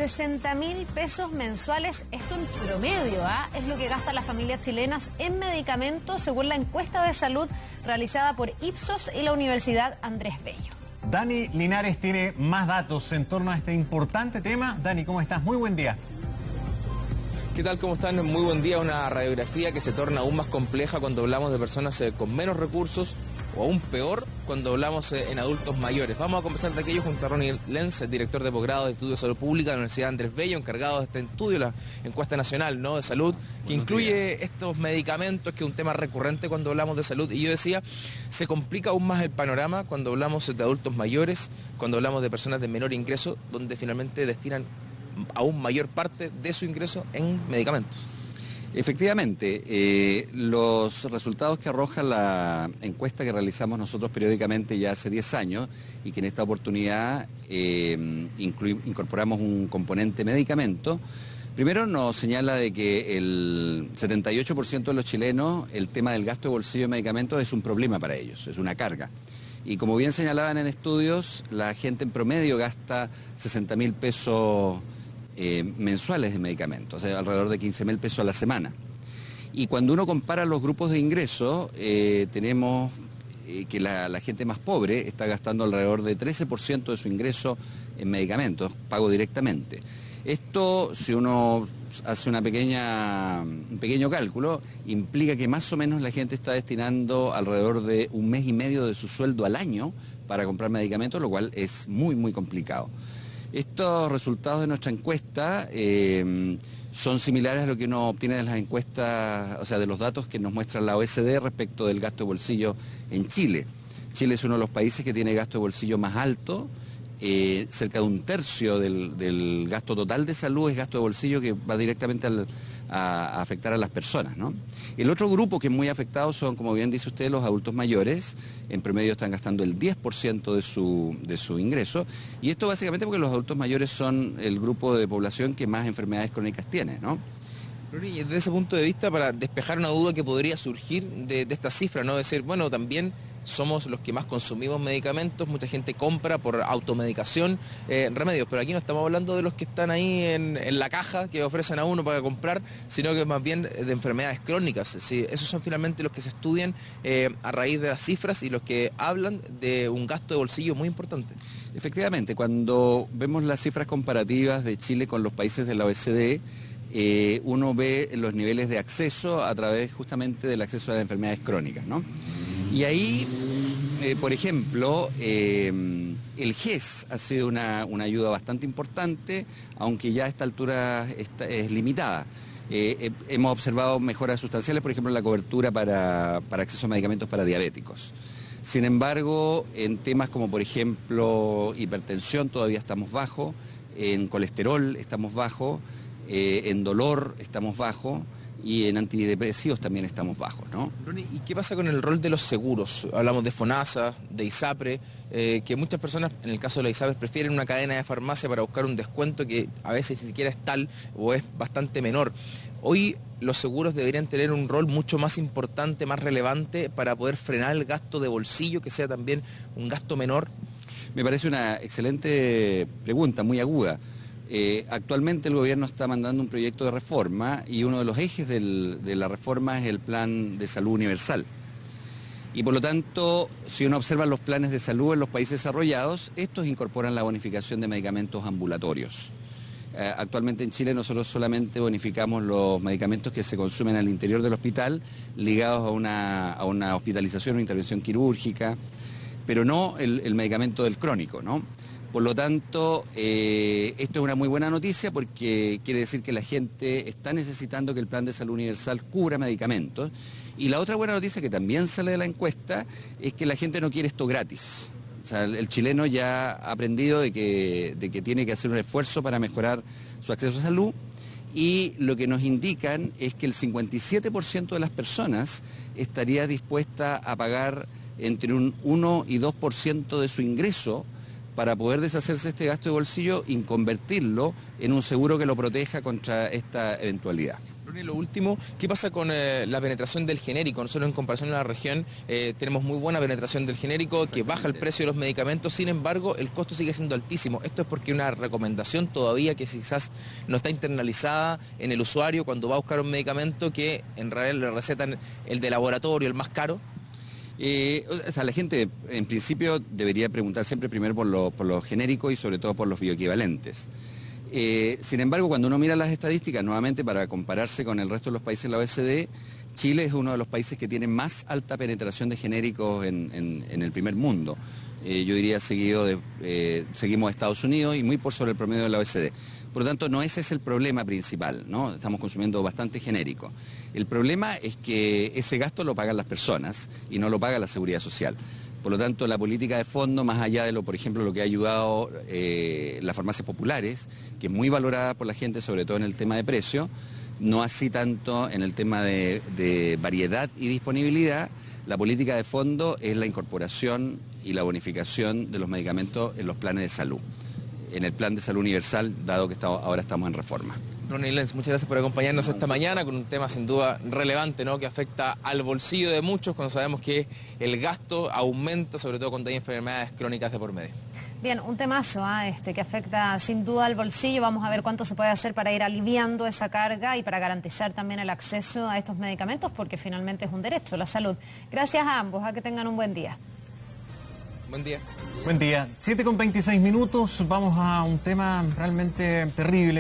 60.000 pesos mensuales, esto en promedio, es lo que gastan las familias chilenas en medicamentos según la encuesta de salud realizada por Ipsos y la Universidad Andrés Bello. Dani Linares tiene más datos en torno a este importante tema. Dani, ¿cómo estás? Muy buen día. ¿Qué tal? ¿Cómo están? Muy buen día. Una radiografía que se torna aún más compleja cuando hablamos de personas con menos recursos, o aún peor cuando hablamos en adultos mayores. Vamos a conversar de aquello junto a Ronnie Lenz, el director de posgrado de Estudios de Salud Pública de la Universidad Andrés Bello, encargado de este estudio, la encuesta nacional, ¿no?, de salud, que incluye estos medicamentos, que es un tema recurrente cuando hablamos de salud. Y yo decía, se complica aún más el panorama cuando hablamos de adultos mayores, cuando hablamos de personas de menor ingreso, donde finalmente destinan aún mayor parte de su ingreso en medicamentos. Efectivamente, los resultados que arroja la encuesta que realizamos nosotros periódicamente ya hace 10 años y que en esta oportunidad incorporamos un componente medicamento, primero nos señala de que el 78% de los chilenos el tema del gasto de bolsillo de medicamentos es un problema para ellos, es una carga. Y como bien señalaban en estudios, la gente en promedio gasta 60.000 pesos mensuales de medicamentos, o sea, alrededor de 15.000 pesos a la semana. Y cuando uno compara los grupos de ingresos, tenemos que la gente más pobre está gastando alrededor de 13% de su ingreso en medicamentos, pago directamente. Esto, si uno hace un pequeño cálculo, implica que más o menos la gente está destinando alrededor de 1 mes y medio de su sueldo al año para comprar medicamentos, lo cual es muy, muy complicado. Estos resultados de nuestra encuesta son similares a lo que uno obtiene de las encuestas, o sea, de los datos que nos muestra la OECD respecto del gasto de bolsillo en Chile. Chile es uno de los países que tiene gasto de bolsillo más alto. Cerca de 1/3 del gasto total de salud es gasto de bolsillo que va directamente a afectar a las personas, ¿no? El otro grupo que es muy afectado son, como bien dice usted, los adultos mayores. En promedio están gastando el 10% de su ingreso. Y esto básicamente porque los adultos mayores son el grupo de población que más enfermedades crónicas tiene, ¿no? Y desde ese punto de vista, para despejar una duda que podría surgir de esta cifra, ¿no? Decir, bueno, también somos los que más consumimos medicamentos, mucha gente compra por automedicación remedios, pero aquí no estamos hablando de los que están ahí en la caja que ofrecen a uno para comprar, sino que más bien de enfermedades crónicas. ¿Sí? Esos son finalmente los que se estudian a raíz de las cifras y los que hablan de un gasto de bolsillo muy importante. Efectivamente, cuando vemos las cifras comparativas de Chile con los países de la OECD, uno ve los niveles de acceso a través justamente del acceso a las enfermedades crónicas, ¿no? Y ahí, por ejemplo, el GES ha sido una ayuda bastante importante, aunque ya a esta altura es limitada. Hemos observado mejoras sustanciales, por ejemplo, en la cobertura para acceso a medicamentos para diabéticos. Sin embargo, en temas como, por ejemplo, hipertensión todavía estamos bajos, en colesterol estamos bajos, en dolor estamos bajos, y en antidepresivos también estamos bajos, ¿no? Ronnie, ¿y qué pasa con el rol de los seguros? Hablamos de FONASA, de ISAPRE, que muchas personas, en el caso de la ISAPRE, prefieren una cadena de farmacia para buscar un descuento que a veces ni siquiera es tal o es bastante menor. Hoy los seguros deberían tener un rol mucho más importante, más relevante, para poder frenar el gasto de bolsillo, que sea también un gasto menor. Me parece una excelente pregunta, muy aguda. Actualmente el gobierno está mandando un proyecto de reforma y uno de los ejes de la reforma es el plan de salud universal. Y por lo tanto, si uno observa los planes de salud en los países desarrollados, estos incorporan la bonificación de medicamentos ambulatorios. Actualmente en Chile nosotros solamente bonificamos los medicamentos que se consumen al interior del hospital, ligados a una hospitalización o intervención quirúrgica, pero no el medicamento del crónico, ¿no? Por lo tanto, esto es una muy buena noticia porque quiere decir que la gente está necesitando que el Plan de Salud Universal cubra medicamentos. Y la otra buena noticia que también sale de la encuesta es que la gente no quiere esto gratis. O sea, el chileno ya ha aprendido de que tiene que hacer un esfuerzo para mejorar su acceso a salud. Y lo que nos indican es que el 57% de las personas estaría dispuesta a pagar entre un 1 y 2% de su ingreso para poder deshacerse de este gasto de bolsillo y convertirlo en un seguro que lo proteja contra esta eventualidad. Y lo último, ¿qué pasa con la penetración del genérico? Nosotros en comparación a la región tenemos muy buena penetración del genérico, que baja el precio de los medicamentos, sin embargo el costo sigue siendo altísimo. Esto es porque una recomendación todavía que quizás no está internalizada en el usuario cuando va a buscar un medicamento, que en realidad le recetan el de laboratorio, el más caro. O sea, la gente en principio debería preguntar siempre primero por lo genérico y sobre todo por los bioequivalentes. Sin embargo, cuando uno mira las estadísticas, nuevamente para compararse con el resto de los países de la OECD, Chile es uno de los países que tiene más alta penetración de genéricos en el primer mundo. Yo diría seguimos a Estados Unidos y muy por sobre el promedio de la OECD. Por lo tanto, no ese es el problema principal, ¿no? Estamos consumiendo bastante genérico. El problema es que ese gasto lo pagan las personas y no lo paga la Seguridad Social. Por lo tanto, la política de fondo, más allá de por ejemplo, lo que ha ayudado las farmacias populares, que es muy valorada por la gente, sobre todo en el tema de precio, no así tanto en el tema de variedad y disponibilidad. La política de fondo es la incorporación y la bonificación de los medicamentos en los planes de salud. En el plan de salud universal, dado que ahora estamos en reforma. Ronnie Lenz, muchas gracias por acompañarnos esta mañana con un tema sin duda relevante, ¿no? Que afecta al bolsillo de muchos cuando sabemos que el gasto aumenta, sobre todo cuando hay enfermedades crónicas de por medio. Bien, un temazo que afecta sin duda al bolsillo. Vamos a ver cuánto se puede hacer para ir aliviando esa carga y para garantizar también el acceso a estos medicamentos, porque finalmente es un derecho, la salud. Gracias a ambos, a que tengan un buen día. Buen día. Buen día. 7:26 minutos, vamos a un tema realmente terrible.